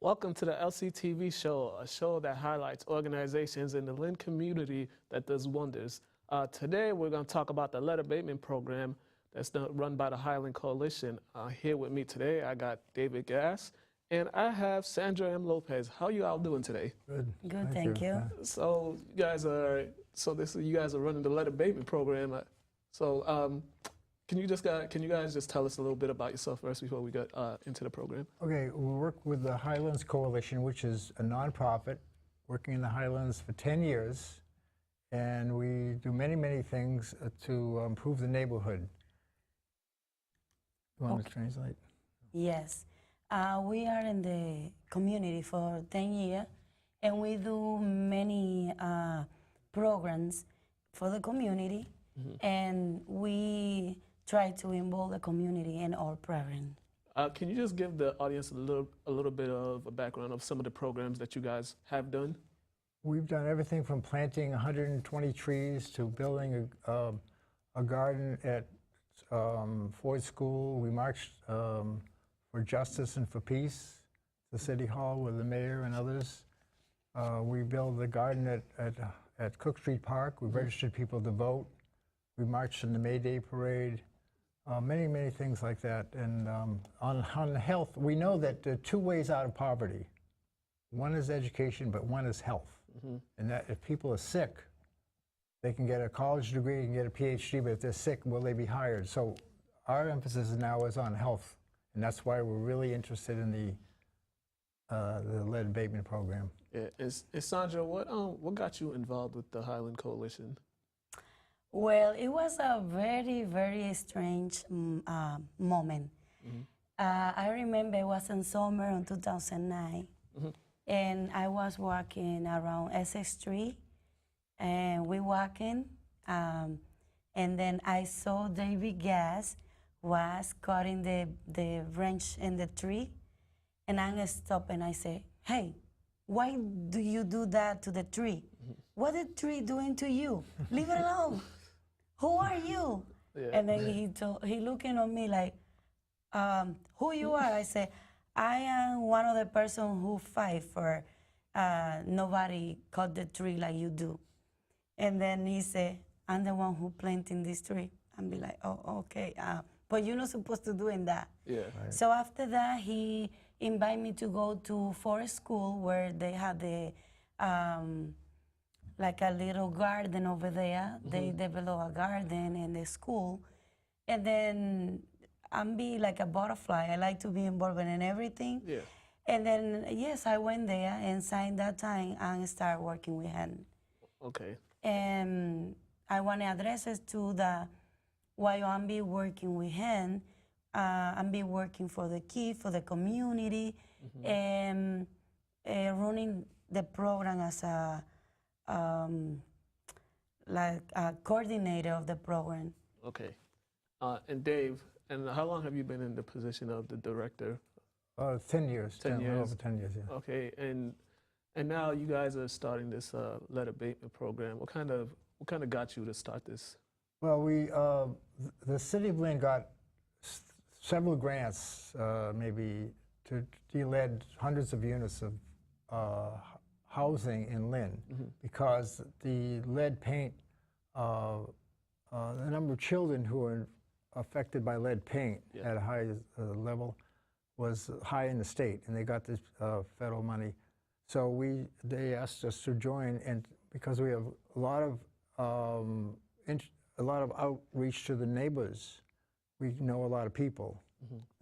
Welcome to the LCTV Show, a show that highlights organizations in the Lynn community that does wonders. Today, we're going to talk about the Lead Abatement Program that's run by the Highlands Coalition. Here with me today, I got David Gass, and I have Sandra M. Lopez. How you all doing today? Good. Good, thank you. So you guys are running the Lead Abatement Program. Can you guys just tell us a little bit about yourself first before we get into the program? Okay, we work with the Highlands Coalition, which is a nonprofit working in the Highlands for 10 years, and we do many, many things to improve the neighborhood. You want me to translate? Yes. We are in the community for 10 years, and we do many programs for the community, and we try to involve the community in our program. Can you just give the audience a little bit of a background of some of the programs that you guys have done? We've done everything from planting 120 trees to building a garden at Ford School. We marched for justice and for peace, the City Hall with the mayor and others. We built a garden at Cook Street Park. We registered people to vote. We marched in the May Day Parade. Many, many things like that. And on health, we know that there are two ways out of poverty. One is education, but one is health. And that if people are sick, they can get a college degree and get a PhD, but if they're sick, will they be hired? So our emphasis now is on health, and that's why we're really interested in the Lead Abatement Program. Yeah. And Sandra, what got you involved with the Highlands Coalition? Well, it was a very, very strange moment. I remember it was in summer in 2009, and I was walking around Essex Street, and we walking, and then I saw David Gass was cutting the branch in the tree, and I stopped and I said, "Hey, why do you do that to the tree? What is the tree doing to you? Leave it alone. Who are you?" Yeah. And then he looking at me like, "Who you are?" I said, "I am one of the person who fight for nobody cut the tree like you do." And then he said, "I'm the one who planting this tree." And be like, "Oh, okay, but you're not supposed to doing that." Yeah. Right. So after that, he invited me to go to forest school where they had the like a little garden over there. They develop a garden in the school. And then I'm be like a butterfly. I like to be involved in everything. Yeah. And then, yes, I went there and signed that time and started working with him. Okay. And I want to address it to the, while I'm be working with him, I'm be working for the kids, for the community, and running the program as a like a coordinator of the program. Okay. And Dave, and how long have you been in the position of the director? 10 years. 10 years. Over 10 years, yeah. Okay. And now you guys are starting this Lead Abatement Program. What kind of got you to start this? Well, the City of Lynn got several grants, maybe to de-lead hundreds of units of housing in Lynn, because the lead paint, the number of children who are affected by lead paint at a high level was high in the state, and they got this federal money. So they asked us to join, and because we have a lot of outreach to the neighbors, we know a lot of people.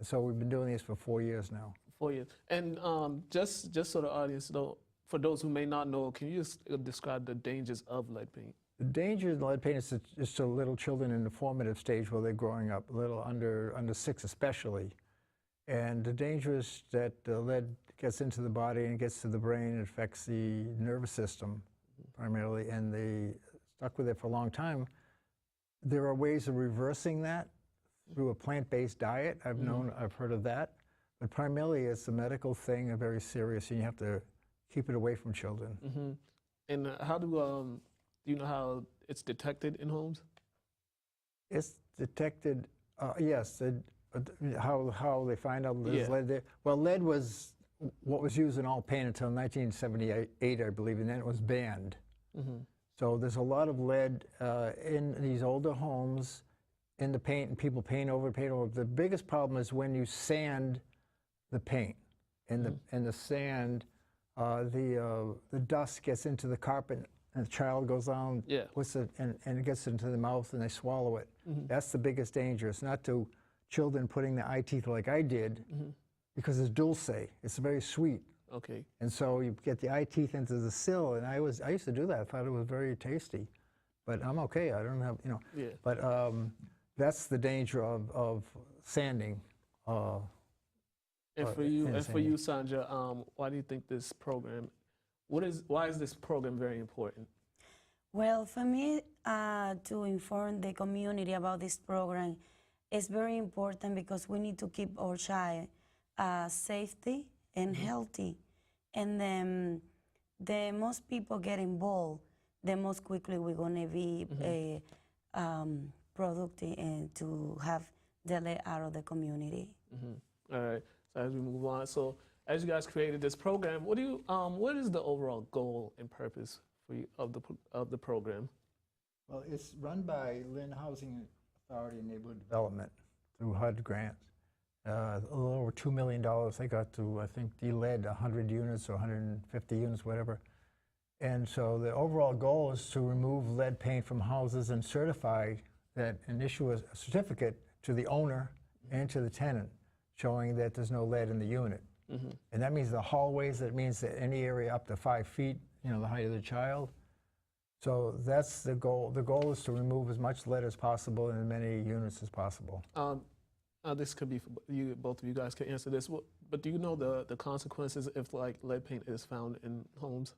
So we've been doing this for 4 years now. 4 years. And just so the audience know, for those who may not know, can you just describe the dangers of lead paint? The danger of lead paint is just to little children in the formative stage where they're growing up, little under 6 especially. And the danger is that the lead gets into the body and gets to the brain and affects the nervous system primarily, and they stuck with it for a long time. There are ways of reversing that through a plant-based diet. I've heard of that. But primarily it's a medical thing and very serious, and you have to keep it away from children. And how do you know how it's detected in homes? It's detected, yes. How they find out there's lead there. Well, lead was what was used in all paint until 1978, I believe, and then it was banned. So there's a lot of lead in these older homes, in the paint, and people paint over. The biggest problem is when you sand the paint. In the sand, the dust gets into the carpet, and the child goes down, puts it, and it gets into the mouth, and they swallow it. That's the biggest danger. It's not to children putting the eye teeth like I did, because it's dulce. It's very sweet. Okay. And so you get the eye teeth into the sill, and I used to do that. I thought it was very tasty, but I'm okay. I don't have, you know. Yeah. But that's the danger of sanding. And for you, Sandra, why do you think this program? Why is this program very important? Well, for me, to inform the community about this program is very important because we need to keep our child safety and healthy. And then the most people get involved, the most quickly we're going to be productive and to have the lead out of the community. All right. So as we move on, so as you guys created this program, what is the overall goal and purpose for you of the program? Well, it's run by Lynn Housing Authority and Neighborhood Development through HUD grants. A little over $2 million. They got to, I think, de-lead 100 units or 150 units, whatever. And so the overall goal is to remove lead paint from houses and certify that and issue a certificate to the owner and to the tenant showing that there's no lead in the unit. And that means the hallways, that means that any area up to 5 feet, you know, the height of the child. So that's the goal. The goal is to remove as much lead as possible in as many units as possible. This could be for you, both of you guys can answer this, but do you know the consequences if like lead paint is found in homes?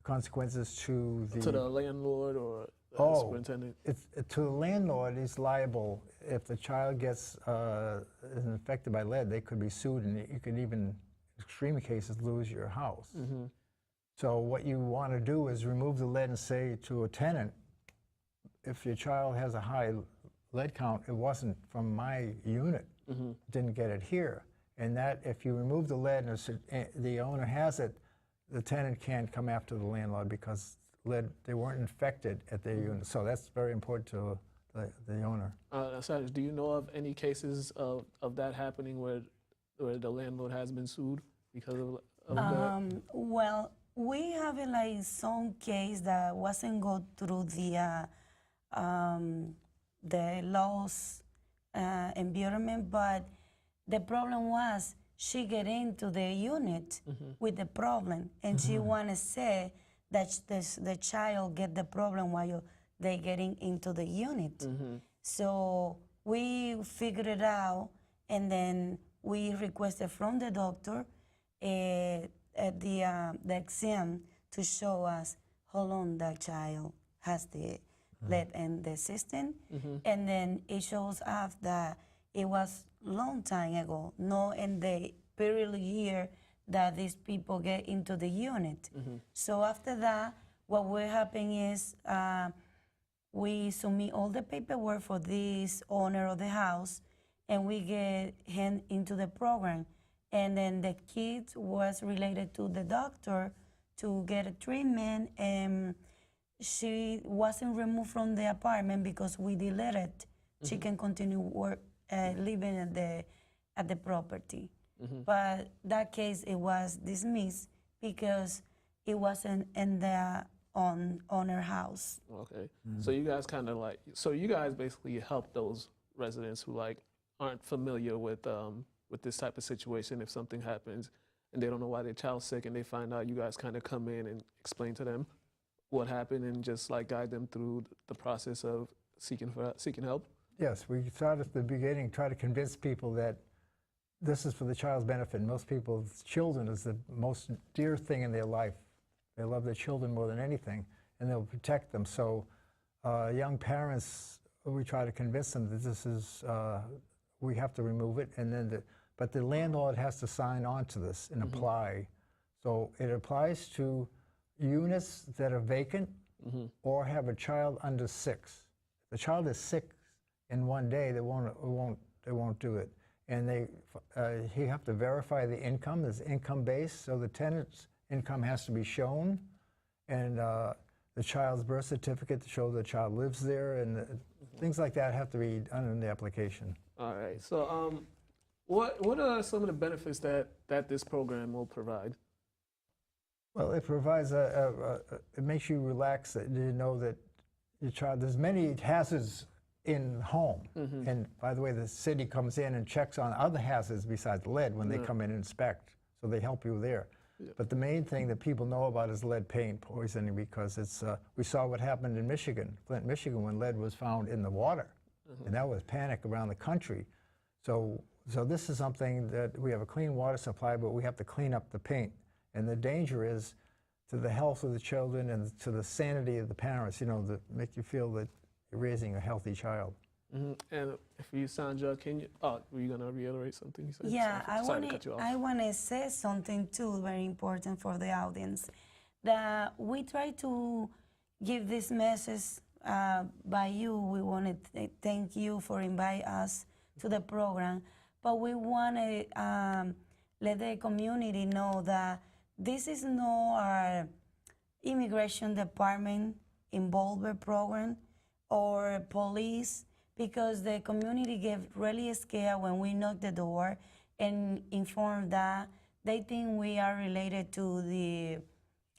Consequences to the landlord or superintendent? To the landlord, he's liable. If the child gets is infected by lead, they could be sued, and you could even, in extreme cases, lose your house. So what you want to do is remove the lead and say to a tenant, if your child has a high lead count, it wasn't from my unit, didn't get it here. And that if you remove the lead and the owner has it, the tenant can't come after the landlord because lead, they weren't infected at their unit. So that's very important to the owner. Sandra, do you know of any cases of that happening where the landlord has been sued because of that? Well, we have like some case that wasn't go through the laws environment, but the problem was she get into the unit with the problem, and she want to say that the child get the problem while they getting into the unit. So we figured it out, and then we requested from the doctor the exam to show us how long that child has the lead in the system, and then it shows us that it was long time ago, not in the period year that these people get into the unit. So after that, what will happen is we submit all the paperwork for this owner of the house, and we get him into the program. And then the kid was related to the doctor to get a treatment, and she wasn't removed from the apartment because we deleted. She can continue living at the property. But that case, it was dismissed because it wasn't in the owner house. Okay, so you guys you guys basically help those residents who like aren't familiar with this type of situation. If something happens and they don't know why their child's sick and they find out, you guys kind of come in and explain to them what happened and just like guide them through the process of seeking help? Yes, we start at the beginning, try to convince people that this is for the child's benefit. Most people's children is the most dear thing in their life. They love their children more than anything, and they'll protect them. So young parents, we try to convince them that this is, we have to remove it, and then but the landlord has to sign on to this and apply. So it applies to units that are vacant or have a child under 6. If the child is sick in one day, they won't do it. and you have to verify the income. There's income-based, so the tenant's income has to be shown, and the child's birth certificate to show the child lives there, and things like that have to be done in the application. All right. So, what are some of the benefits that this program will provide? Well, it provides it makes you relax that you know that your child. There's many hazards in home, and by the way, the city comes in and checks on other hazards besides lead when they come in and inspect, so they help you there. But the main thing that people know about is lead paint poisoning, because it's we saw what happened in Michigan, Flint, Michigan, when lead was found in the water, and that was panic around the country. So this is something that we have a clean water supply, but we have to clean up the paint. And the danger is to the health of the children and to the sanity of the parents, you know, that make you feel that you're raising a healthy child. And for you, Sandra, were you going to reiterate something you said? Yeah, Sorry to cut you off. I want to say something too, very important for the audience, that we try to give this message by you. We want to thank you for inviting us to the program, but we want to let the community know that this is not our immigration department involved program or police, because the community get really scared when we knock the door and inform that they think we are related to the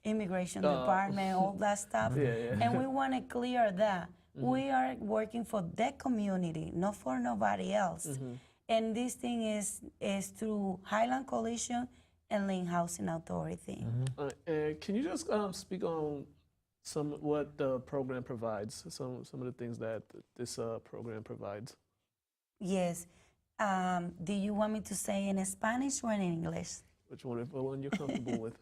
immigration department, all that stuff. And we want to clear that. We are working for the community, not for nobody else. And this thing is through Highlands Coalition and Lynn Housing Authority. And can you just speak on what the program provides, some of the things that this program provides? Yes. Do you want me to say in Spanish or in English? Which one you're comfortable with?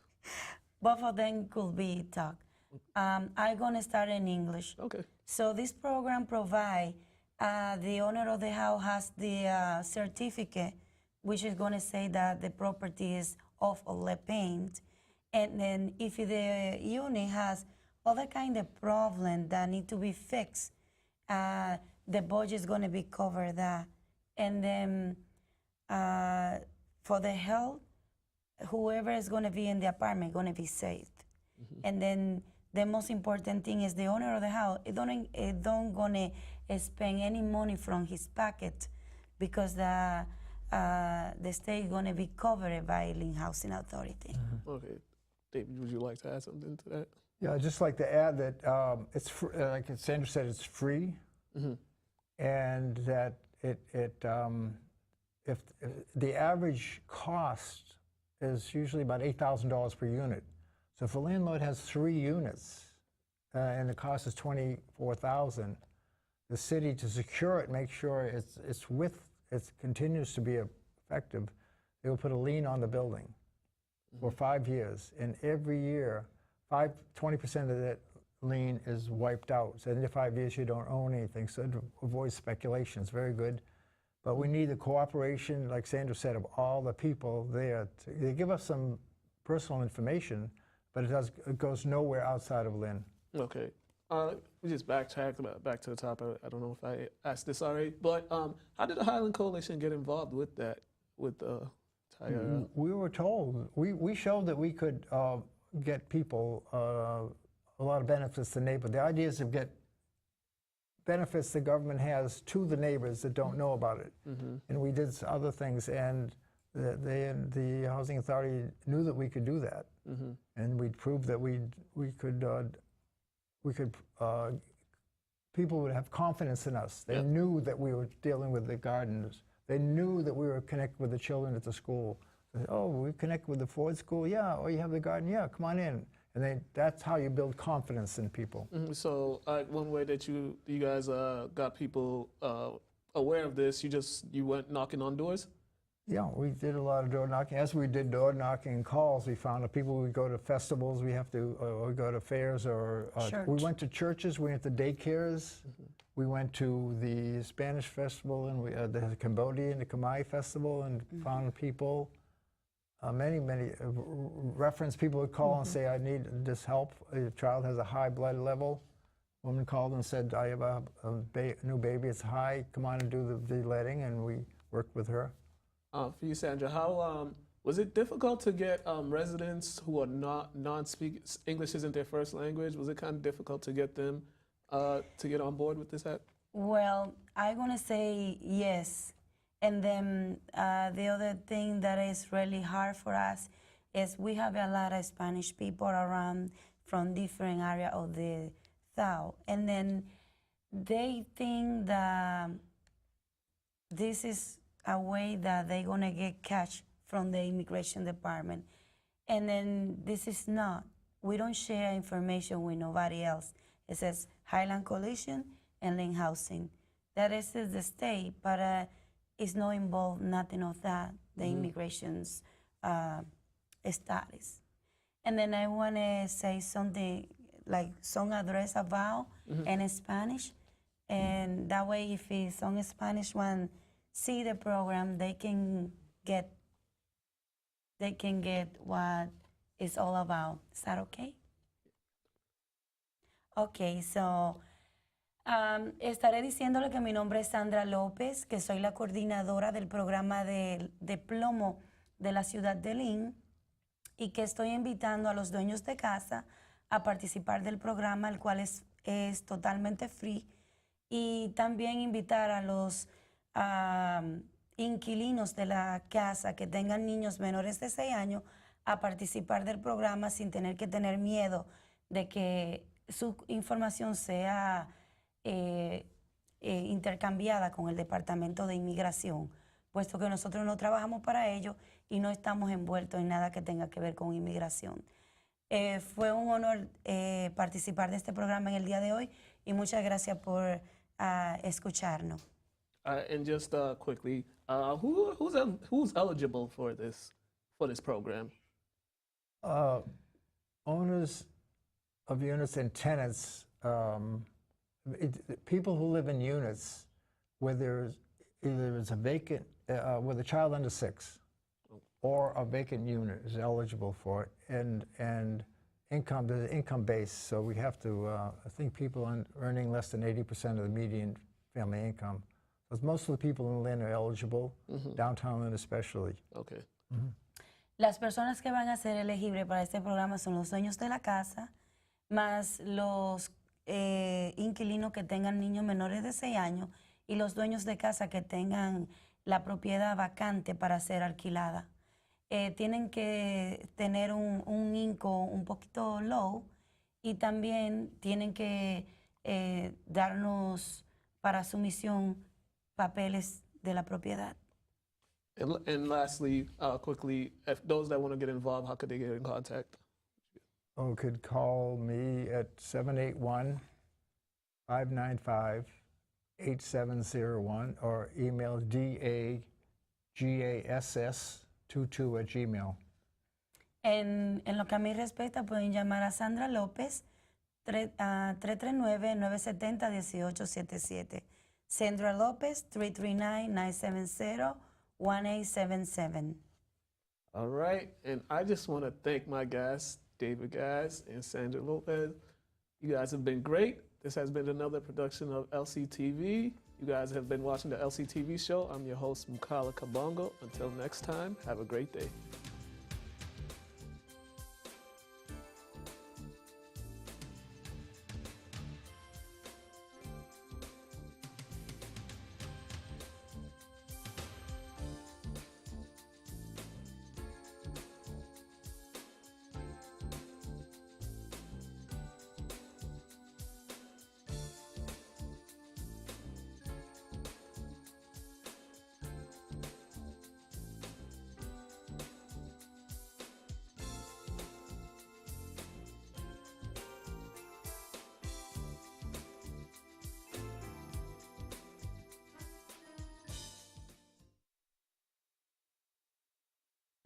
Both of them could be talked. I'm going to start in English. Okay. So this program provides the owner of the house has the certificate, which is going to say that the property is off of lead paint. And then if the unit has other kind of problem that need to be fixed, the budget is going to be covered that. And then for the health, whoever is going to be in the apartment going to be safe. And then the most important thing is the owner of the house, it don't going to spend any money from his pocket, because the state going to be covered by Lynn Housing Authority. Okay. David, would you like to add something to that? Yeah, I'd just like to add that it's like Sandra said, it's free, and that if the average cost is usually about $8,000 per unit. So if a landlord has 3 units and the cost is $24,000, the city, to secure it, make sure it continues to be effective, they will put a lien on the building for 5 years, and every year 20% of that lien is wiped out. So in 5 years you don't own anything, so it avoids speculation. It's very good. But we need the cooperation, like Sandra said, of all the people there. They give us some personal information, but it goes nowhere outside of Lynn. Okay. We just backtracked back to the top. I don't know if I asked this already, but how did the Highlands Coalition get involved with that, with the entire... We were told. We showed that we could get people a lot of benefits to the neighbor. The idea is to get benefits the government has to the neighbors that don't know about it. And we did other things, and the Housing Authority knew that we could do that. And we proved that we could people would have confidence in us. They knew that we were dealing with the gardens. They knew that we were connected with the children at the school. They said, oh, we connect with the Ford School? Yeah. Oh, you have the garden? Yeah, come on in. And that's how you build confidence in people. So one way that you guys got people aware of this, you went knocking on doors? Yeah, we did a lot of door knocking. As we did door knocking and calls, we found that people would go to festivals, we go to fairs, or we went to churches, we went to daycares, we went to the Spanish festival, and the Cambodian, the Khmer festival, and found people. Many reference people would call and say, I need this help. A child has a high blood level. A woman called and said, I have a new baby, it's high, come on and do the letting, and we worked with her. For you, Sandra, how was it difficult to get residents who are not non-speak English isn't their first language? Was it kind of difficult to get them to get on board with this act? Well, I'm gonna say yes. And then the other thing that is really hard for us is we have a lot of Spanish people around from different areas of the South. And then they think that this is a way that they're gonna get cash from the immigration department. And then this is not. We don't share information with nobody else. It says Highlands Coalition and Lynn Housing. That is the state, but it's not involved, nothing of that, the immigration's status. And then I want to say something, like some address about in Spanish. And that way, if it's on Spanish one, see the program, they can get what it's all about. Is that okay? Okay, so estaré diciéndole que mi nombre es Sandra López, que soy la coordinadora del programa de plomo de la ciudad de Lynn y que estoy invitando a los dueños de casa a participar del programa, el cual es totalmente free, y también invitar a los inquilinos de la casa que tengan niños menores de 6 años a participar del programa sin tener que tener miedo de que su información sea intercambiada con el Departamento de Inmigración, puesto que nosotros no trabajamos para ellos y no estamos envueltos en nada que tenga que ver con inmigración. Fue un honor participar de este programa en el día de hoy y muchas gracias por escucharnos. And just quickly, who's eligible for this program? Owners of units and tenants, people who live in units where there's a vacant, with a child under 6, or a vacant unit is eligible for it, and income, there's income base, so we have to, I think people earning less than 80% of the median family income. Because most of the people in Lynn are eligible, downtown Lynn especially. Okay. Las personas que van a ser elegibles para este programa son los dueños de la casa, más los inquilinos que tengan niños menores de 6 años y los dueños de casa que tengan la propiedad vacante para ser alquilada. Tienen que tener un income un poquito low y también tienen que darnos para su misión papeles de la propiedad. And lastly, quickly, if those that want to get involved, how could they get in contact? Oh, could call me at 781-595-8701 or email DAGASS22@gmail. En lo que a mí respecta, pueden llamar a Sandra López 339-970-1877. Sandra Lopez 339-970-1877. All right, and I just want to thank my guests, David Gass and Sandra Lopez. You guys have been great. This has been another production of LCTV. You guys have been watching the LCTV Show. I'm your host, Mukala Kabongo. Until next time, have a great day.